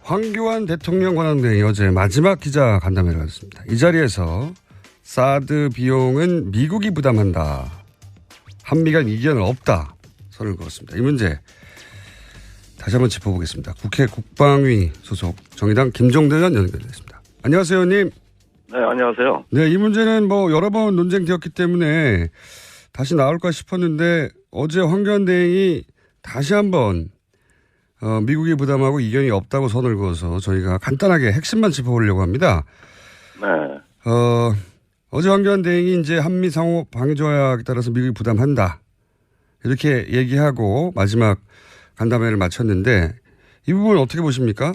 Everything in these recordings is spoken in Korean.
황교안 대통령 권한대행이 어제 마지막 기자 간담회를 가졌습니다. 이 자리에서 사드 비용은 미국이 부담한다. 한미 간 이견은 없다. 선을 그었습니다. 이 문제 다시 한번 짚어보겠습니다. 국회 국방위 소속 정의당 김종대 의원 연결됐습니다. 안녕하세요, 의원님. 네, 안녕하세요. 네, 이 문제는 여러 번 논쟁되었기 때문에 다시 나올까 싶었는데 어제 황교안 대행이 다시 한번 미국이 부담하고 이견이 없다고 선을 그어서 저희가 간단하게 핵심만 짚어보려고 합니다. 네. 어제 황교안 대행이 이제 한미 상호 방위 조약에 따라서 미국이 부담한다. 이렇게 얘기하고 마지막 간담회를 마쳤는데 이 부분 어떻게 보십니까?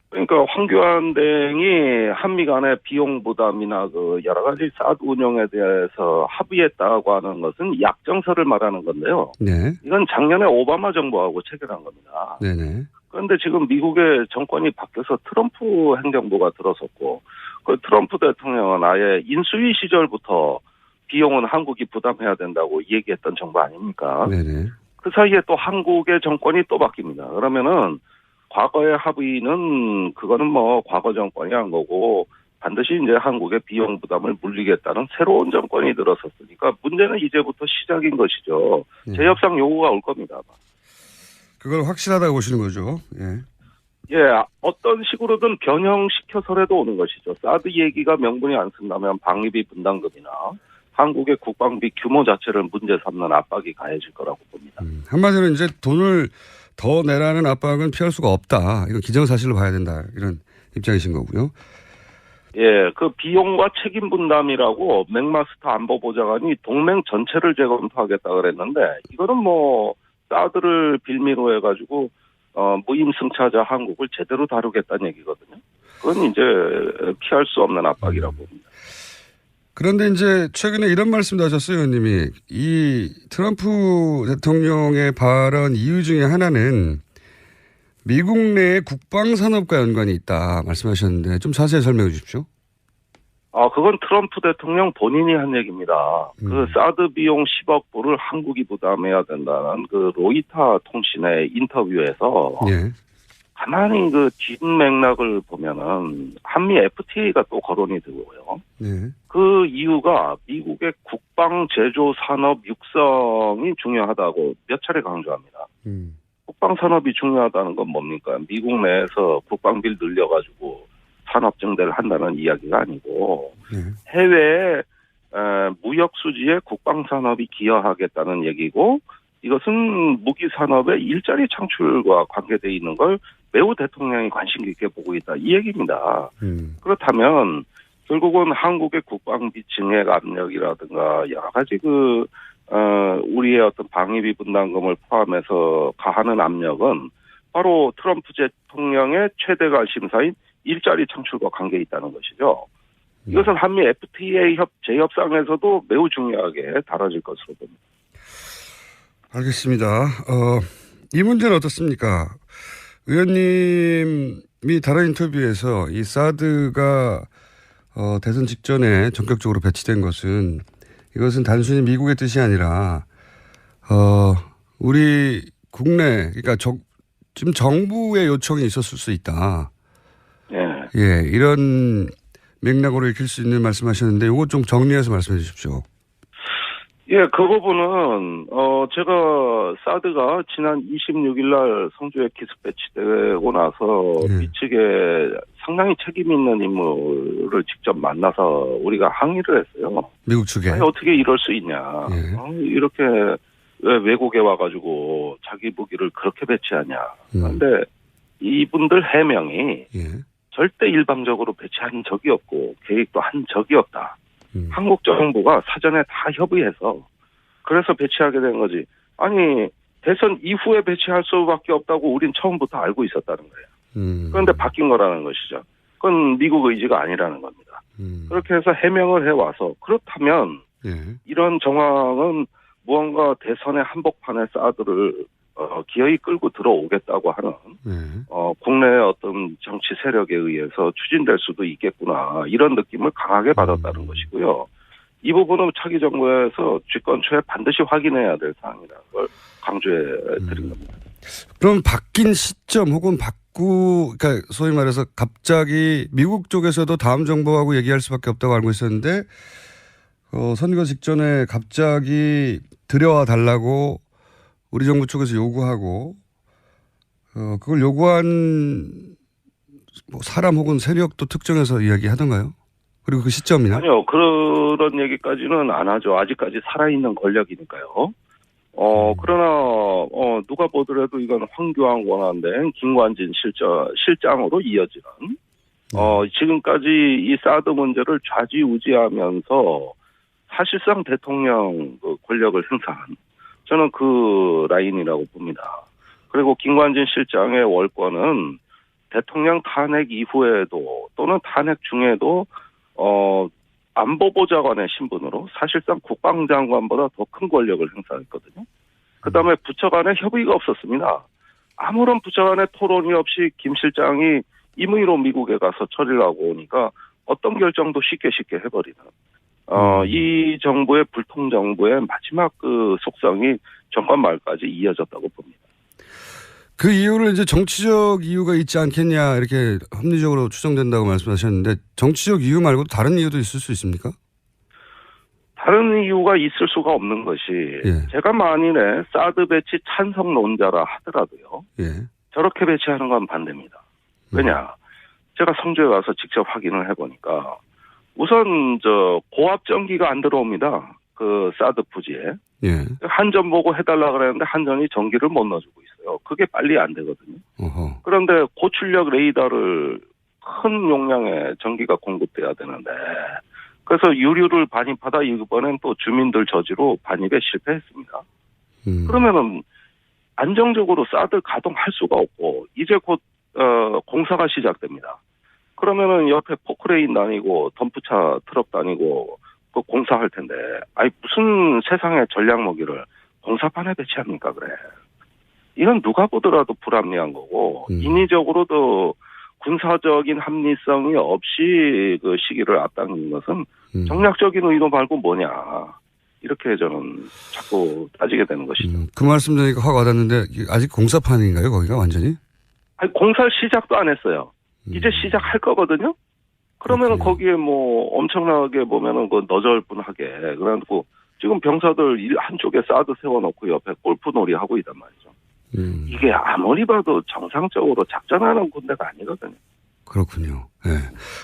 그러니까 황교안 대행이 한미 간의 비용 부담이나 여러 가지 사드 운용에 대해서 합의했다고 하는 것은 약정서를 말하는 건데요. 네. 이건 작년에 오바마 정부하고 체결한 겁니다. 네네. 그런데 지금 미국의 정권이 바뀌어서 트럼프 행정부가 들어섰고 그 트럼프 대통령은 아예 인수위 시절부터 비용은 한국이 부담해야 된다고 얘기했던 정부 아닙니까? 네네. 그 사이에 또 한국의 정권이 또 바뀝니다. 그러면은 과거의 합의는 그거는 과거 정권이 한 거고 반드시 이제 한국의 비용 부담을 물리겠다는 새로운 정권이 들어섰으니까 문제는 이제부터 시작인 것이죠. 재협상 요구가 올 겁니다. 그걸 확실하다고 보시는 거죠. 예. 예, 어떤 식으로든 변형시켜서라도 오는 것이죠. 사드 얘기가 명분이 안 쓴다면 방위비 분담금이나 한국의 국방비 규모 자체를 문제 삼는 압박이 가해질 거라고 봅니다. 한마디로 이제 돈을 더 내라는 압박은 피할 수가 없다. 이건 기정사실로 봐야 된다. 이런 입장이신 거고요. 예, 그 비용과 책임 분담이라고 맥마스터 안보보좌관이 동맹 전체를 재검토하겠다 그랬는데 이거는 사드를 빌미로 해가지고 무임승차자 한국을 제대로 다루겠다는 얘기거든요. 그건 이제 피할 수 없는 압박이라고 봅니다. 그런데 이제 최근에 이런 말씀도 하셨어요, 의원님이. 이 트럼프 대통령의 발언 이유 중에 하나는 미국 내 국방산업과 연관이 있다 말씀하셨는데 좀 자세히 설명해 주십시오. 그건 트럼프 대통령 본인이 한 얘기입니다. 그 사드 비용 10억 불을 한국이 부담해야 된다는 그 로이터 통신의 인터뷰에서 예. 가만히 그 뒷맥락을 보면은 한미 FTA가 또 거론이 되고요. 예. 그 이유가 미국의 국방 제조 산업 육성이 중요하다고 몇 차례 강조합니다. 국방 산업이 중요하다는 건 뭡니까? 미국 내에서 국방비를 늘려가지고 산업 증대를 한다는 이야기가 아니고 해외 무역 수지에 국방 산업이 기여하겠다는 얘기고 이것은 무기 산업의 일자리 창출과 관계되어 있는 걸 매우 대통령이 관심 깊게 보고 있다 이 얘기입니다. 그렇다면 결국은 한국의 국방비 증액 압력이라든가 여러 가지 우리의 어떤 방위비 분담금을 포함해서 가하는 압력은 바로 트럼프 대통령의 최대 관심사인 일자리 창출과 관계에 있다는 것이죠. 이것은 한미 FTA 재협상에서도 매우 중요하게 다뤄질 것으로 봅니다. 알겠습니다. 이 문제는 어떻습니까? 의원님이 다른 인터뷰에서 이 사드가 대선 직전에 전격적으로 배치된 것은 이것은 단순히 미국의 뜻이 아니라 우리 국내 그러니까 지금 정부의 요청이 있었을 수 있다. 예, 이런 맥락으로 읽힐 수 있는 말씀하셨는데 이거 좀 정리해서 말씀해 주십시오. 예, 그 부분은 제가 사드가 지난 26일 날 성주에 기습 배치되고 나서 미측에 상당히 책임 있는 인물을 직접 만나서 우리가 항의를 했어요. 미국 측에. 아니, 어떻게 이럴 수 있냐. 이렇게 왜 외국에 와가지고 자기 무기를 그렇게 배치하냐. 그런데 이분들 해명이 절대 일방적으로 배치한 적이 없고 계획도 한 적이 없다. 한국 정부가 사전에 다 협의해서 그래서 배치하게 된 거지. 아니 대선 이후에 배치할 수밖에 없다고 우린 처음부터 알고 있었다는 거예요. 그런데 바뀐 거라는 것이죠. 그건 미국 의지가 아니라는 겁니다. 그렇게 해서 해명을 해와서 그렇다면 이런 정황은 무언가 대선의 한복판에 사드를 기어이 끌고 들어오겠다고 하는 국내의 어떤 정치 세력에 의해서 추진될 수도 있겠구나 이런 느낌을 강하게 받았다는 것이고요. 이 부분은 차기 정부에서 집권 초에 반드시 확인해야 될 사항이라는 걸 강조해 드린 겁니다. 그럼 바뀐 시점 혹은 그러니까 소위 말해서 갑자기 미국 쪽에서도 다음 정부하고 얘기할 수밖에 없다고 알고 있었는데 선거 직전에 갑자기 들여와 달라고 우리 정부 쪽에서 요구하고 그걸 요구한 뭐 사람 혹은 세력도 특정해서 이야기하던가요? 그리고 그 시점이나? 아니요. 그런 얘기까지는 안 하죠. 아직까지 살아있는 권력이니까요. 그러나, 누가 보더라도 이건 황교안 권한대행 김관진 실장으로 이어지는, 지금까지 이 사드 문제를 좌지우지하면서 사실상 대통령 그 권력을 행사한, 저는 그 라인이라고 봅니다. 그리고 김관진 실장의 월권은 대통령 탄핵 이후에도 또는 탄핵 중에도, 안보보좌관의 신분으로 사실상 국방장관보다 더 큰 권력을 행사했거든요. 그다음에 부처 간에 협의가 없었습니다. 아무런 부처 간의 토론이 없이 김 실장이 임의로 미국에 가서 처리를 하고 오니까 어떤 결정도 쉽게 해버리는 이 정부의 불통정부의 마지막 그 속성이 정권 말까지 이어졌다고 봅니다. 그 이유를 이제 정치적 이유가 있지 않겠냐 이렇게 합리적으로 추정된다고 말씀하셨는데 정치적 이유 말고도 다른 이유도 있을 수 있습니까? 다른 이유가 있을 수가 없는 것이 제가 만일에 사드 배치 찬성론자라 하더라도요. 저렇게 배치하는 건 반대입니다. 왜냐? 제가 성주에 가서 직접 확인을 해보니까 우선 고압 전기가 안 들어옵니다. 그 사드 부지에. 한전 보고 해달라 그랬는데 한전이 전기를 못 넣어주고 있어요. 그게 빨리 안 되거든요. 그런데 고출력 레이더를 큰 용량의 전기가 공급돼야 되는데 그래서 유류를 반입하다 이번엔 또 주민들 저지로 반입에 실패했습니다. 그러면은 안정적으로 사드 가동할 수가 없고 이제 곧 공사가 시작됩니다. 그러면은 옆에 포크레인 다니고 덤프차 트럭 다니고 그 공사할 텐데 무슨 세상의 전략 무기를 공사판에 배치합니까 그래. 이건 누가 보더라도 불합리한 거고 인위적으로도 군사적인 합리성이 없이 그 시기를 앞당긴 것은 정략적인 의도 말고 뭐냐. 이렇게 저는 자꾸 따지게 되는 것이죠. 그 말씀 드리니까 확 와닿는데 아직 공사판인가요 거기가 완전히? 공사 시작도 안 했어요. 이제 시작할 거거든요. 그러면은 거기에 뭐 엄청나게 보면은 그 너절분하게 그래가지고 지금 병사들 한쪽에 사드 세워놓고 옆에 골프놀이 하고 있단 말이죠. 이게 아무리 봐도 정상적으로 작전하는 군대가 아니거든요. 그렇군요. 네.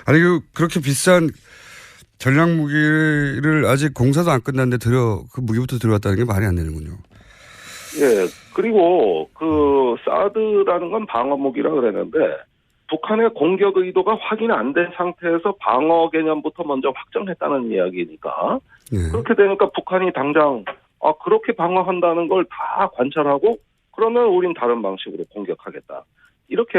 아니 그렇게 비싼 전략 무기를 아직 공사도 안 끝났는데 그 무기부터 들어갔다는 게 말이 안 되는군요. 예. 그리고 그 사드라는 건 방어 무기라 그랬는데 북한의 공격 의도가 확인 안 된 상태에서 방어 개념부터 먼저 확정했다는 이야기니까 그렇게 되니까 북한이 당장 그렇게 방어한다는 걸 다 관찰하고 그러면 우린 다른 방식으로 공격하겠다. 이렇게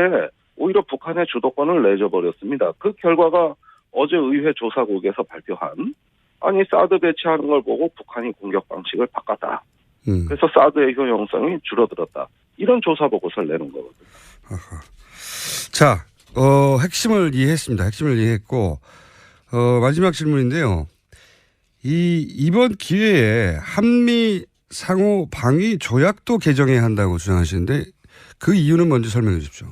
오히려 북한의 주도권을 내줘버렸습니다. 그 결과가 어제 의회 조사국에서 발표한 사드 배치하는 걸 보고 북한이 공격 방식을 바꿨다. 그래서 사드의 효용성이 줄어들었다. 이런 조사 보고서를 내는 거거든요. 아하. 자, 핵심을 이해했습니다. 핵심을 이해했고 마지막 질문인데요. 이번 기회에 한미 상호 방위 조약도 개정해야 한다고 주장하시는데 그 이유는 먼저 설명해 주십시오.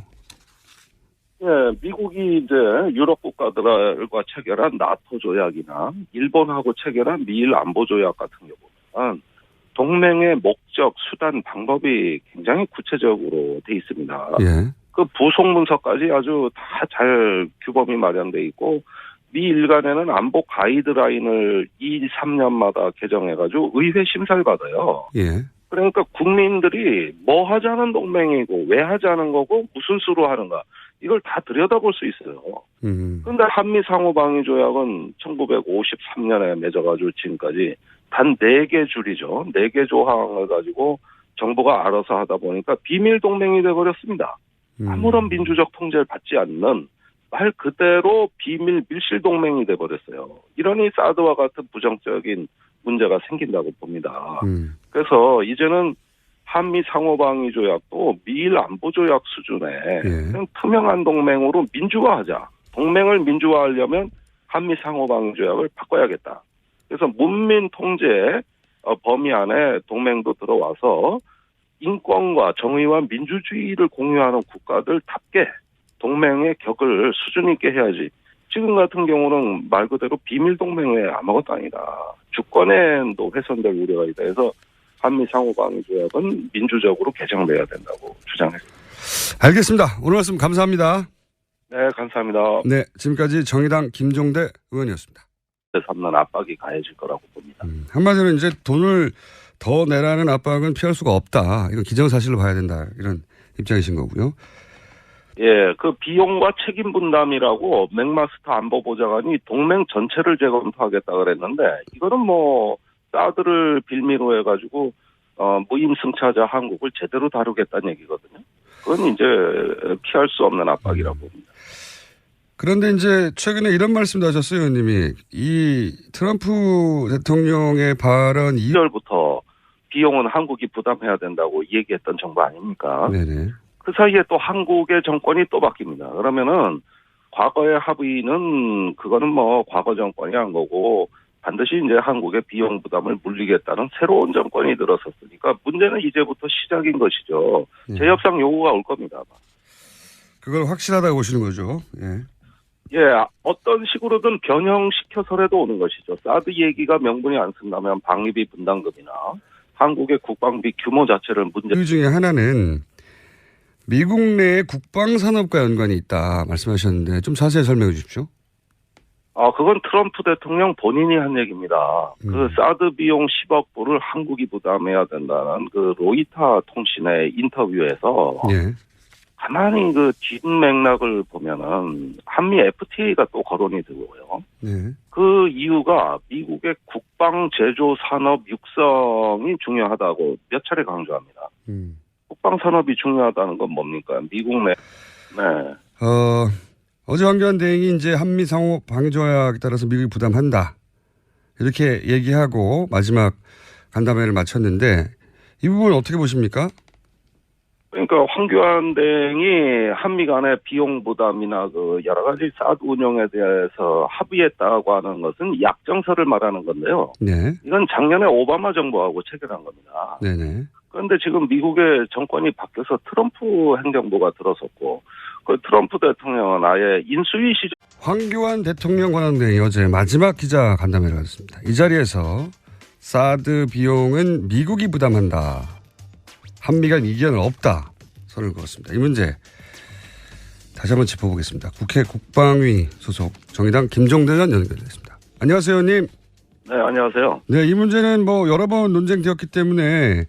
예, 미국이 이제 유럽 국가들과 체결한 나토 조약이나 일본하고 체결한 미일 안보 조약 같은 경우는 동맹의 목적, 수단, 방법이 굉장히 구체적으로 돼 있습니다. 그 부속 문서까지 아주 다 잘 규범이 마련돼 있고 미일 간에는 안보 가이드라인을 2, 3년마다 개정해가지고 의회 심사를 받아요. 그러니까 국민들이 뭐 하자는 동맹이고 왜 하자는 거고 무슨 수로 하는가 이걸 다 들여다볼 수 있어요. 그런데 한미 상호방위 조약은 1953년에 맺어가지고 지금까지 단 4개 줄이죠. 4개 조항을 가지고 정부가 알아서 하다 보니까 비밀 동맹이 돼버렸습니다. 아무런 민주적 통제를 받지 않는 말 그대로 비밀 밀실 동맹이 돼버렸어요. 이러니 사드와 같은 부정적인 문제가 생긴다고 봅니다. 그래서 이제는 한미 상호방위 조약도 미일 안보 조약 수준의 그냥 투명한 동맹으로 민주화하자. 동맹을 민주화하려면 한미 상호방위 조약을 바꿔야겠다. 그래서 문민 통제 범위 안에 동맹도 들어와서 인권과 정의와 민주주의를 공유하는 국가들답게 동맹의 격을 수준 있게 해야지. 지금 같은 경우는 말 그대로 비밀 동맹 외에 아무것도 아니다. 주권에도 훼손될 우려가 있다 해서 한미 상호방위조약은 민주적으로 개정돼야 된다고 주장했습니다. 알겠습니다. 오늘 말씀 감사합니다. 네, 감사합니다. 네, 지금까지 정의당 김종대 의원이었습니다. 삼는 압박이 가해질 거라고 봅니다. 한마디로 이제 돈을 더 내라는 압박은 피할 수가 없다. 이건 기정사실로 봐야 된다. 이런 입장이신 거고요. 예, 그 비용과 책임 분담이라고 맥마스터 안보보좌관이 동맹 전체를 재검토하겠다 그랬는데 이거는 뭐 사드를 빌미로 해가지고 무임승차자 한국을 제대로 다루겠다는 얘기거든요. 그건 이제 피할 수 없는 압박이라고 봅니다. 그런데 이제 최근에 이런 말씀도 하셨어요, 의원님이. 이 트럼프 대통령의 발언 2월부터 비용은 한국이 부담해야 된다고 얘기했던 정부 아닙니까? 네네. 그 사이에 또 한국의 정권이 또 바뀝니다. 그러면은 과거의 합의는 그거는 뭐 과거 정권이 한 거고 반드시 이제 한국의 비용 부담을 물리겠다는 새로운 정권이 들어섰으니까 문제는 이제부터 시작인 것이죠. 재협상 요구가 올 겁니다. 그걸 확실하다고 보시는 거죠. 예. 예, 어떤 식으로든 변형시켜서라도 오는 것이죠. 사드 얘기가 명분이 안 쓴다면 방위비 분담금이나 한국의 국방비 규모 자체를 문제. 그 중에 하나는 미국 내의 국방산업과 연관이 있다 말씀하셨는데 좀 자세히 설명해 주십시오. 그건 트럼프 대통령 본인이 한 얘기입니다. 그 사드 비용 10억 불을 한국이 부담해야 된다는 그 로이터 통신의 인터뷰에서 예. 가만히 그 뒷맥락을 보면은 한미 FTA가 또 거론이 되고요. 예. 그 이유가 미국의 국방 제조 산업 육성이 중요하다고 몇 차례 강조합니다. 국방 산업이 중요하다는 건 뭡니까? 미국 내. 네. 어제 황교안 대행이 이제 한미 상호 방위조약에 따라서 미국이 부담한다. 이렇게 얘기하고 마지막 간담회를 마쳤는데 이 부분 어떻게 보십니까? 그러니까 황교안 대행이 한미 간의 비용 부담이나 그 여러 가지 사드 운영에 대해서 합의했다고 하는 것은 약정서를 말하는 건데요. 네. 이건 작년에 오바마 정부하고 체결한 겁니다. 네네. 그런데 지금 미국의 정권이 바뀌어서 트럼프 행정부가 들어섰고 그 트럼프 대통령은 아예 인수위 시절. 황교안 대통령 권한대행이 어제 마지막 기자 간담회를 가졌습니다. 이 자리에서 사드 비용은 미국이 부담한다. 한미 간 이견은 없다. 선을 그었습니다. 이 문제 다시 한번 짚어보겠습니다. 국회 국방위 소속 정의당 김종대 의원 연결됐습니다. 안녕하세요, 의원님. 네, 안녕하세요. 네, 이 문제는 뭐 여러 번 논쟁되었기 때문에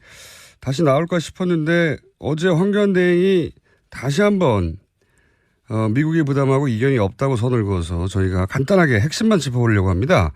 다시 나올까 싶었는데 어제 황교안 대행이 다시 한번 미국이 부담하고 이견이 없다고 선을 그어서 저희가 간단하게 핵심만 짚어보려고 합니다.